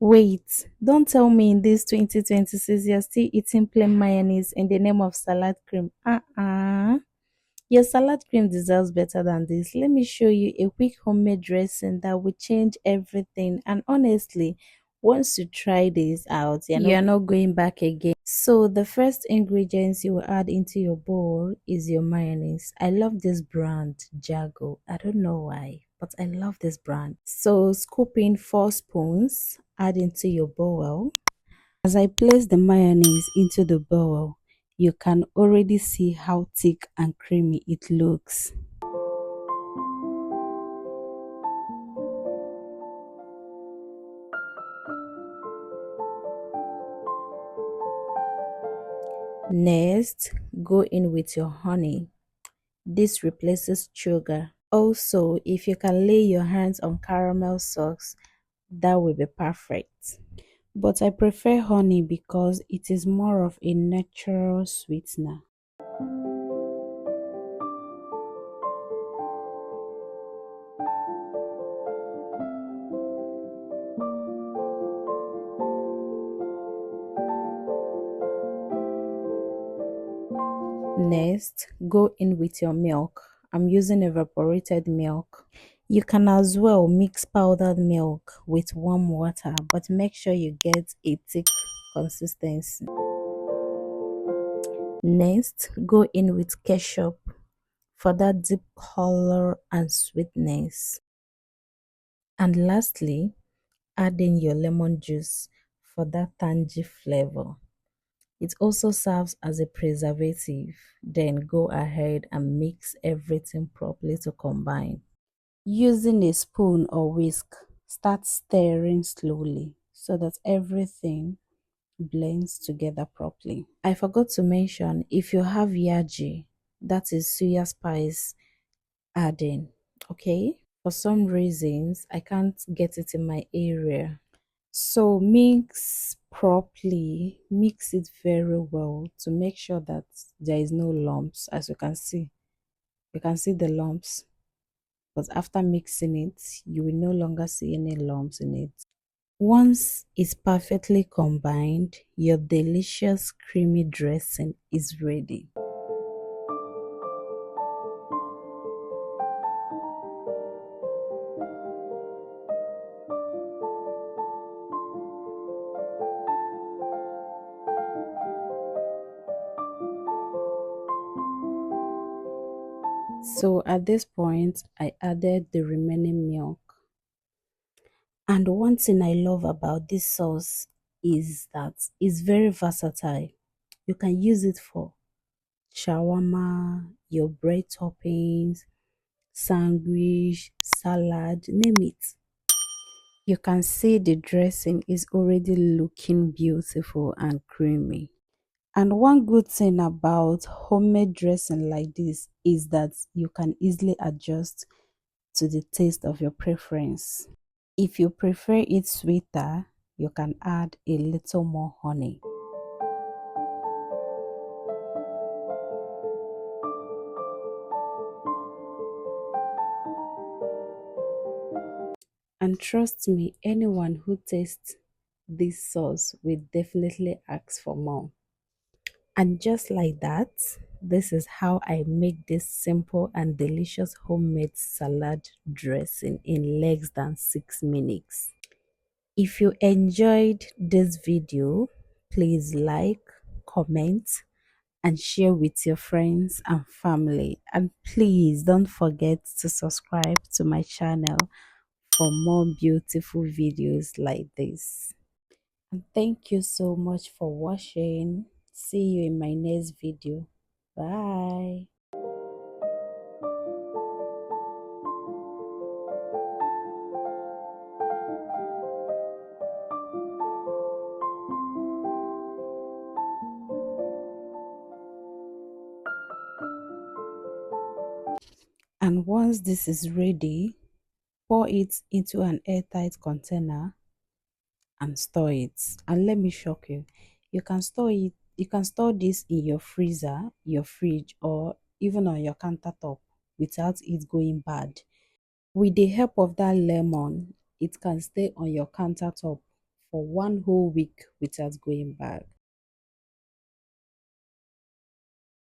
Wait, don't tell me in this 2026 you're still eating plain mayonnaise in the name of salad cream. Your salad cream deserves better than this. Let me show you a quick homemade dressing that will change everything. And honestly, once you try this out, you're not going back again. So the first ingredients you will add into your bowl is your mayonnaise. I love this brand, Jago. I don't know why, but I love this brand. So scoop in 4 spoons, add into your bowl. As I place the mayonnaise into the bowl, you can already see how thick and creamy it looks. Next, go in with your honey. This replaces sugar. Also, if you can lay your hands on caramel sauce, that will be perfect. But I prefer honey because it is more of a natural sweetener. Next, go in with your milk. I'm using evaporated milk. You can as well mix powdered milk with warm water, but make sure you get a thick consistency. Next, go in with ketchup for that deep color and sweetness. And lastly, add in your lemon juice for that tangy flavor. It also serves as a preservative. Then go ahead and mix everything properly to combine. Using a spoon or whisk, start stirring slowly so that everything blends together properly. I forgot to mention, if you have yaji, that is suya spice, add in. Okay, for some reasons I can't get it in my area, so mix properly, mix it very well to make sure that there is no lumps. As you can see the lumps, but after mixing it you will no longer see any lumps in it. Once it's perfectly combined, your delicious creamy dressing is ready. So at this point, I added the remaining milk. And one thing I love about this sauce is that it's very versatile. You can use it for shawarma, your bread toppings, sandwich, salad, name it. You can see the dressing is already looking beautiful and creamy. And one good thing about homemade dressing like this is that you can easily adjust to the taste of your preference. If you prefer it sweeter, you can add a little more honey. And trust me, anyone who tastes this sauce will definitely ask for more. And just like that, this is how I make this simple and delicious homemade salad dressing in less than 6 minutes. If you enjoyed this video, please like, comment, and share with your friends and family. And please don't forget to subscribe to my channel for more beautiful videos like this. And thank you so much for watching. See you in my next video. Bye. And once this is ready, pour it into an airtight container and store it. And let me shock you, you can store this in your freezer, your fridge, or even on your countertop without it going bad. With the help of that lemon, it can stay on your countertop for one whole week without going back.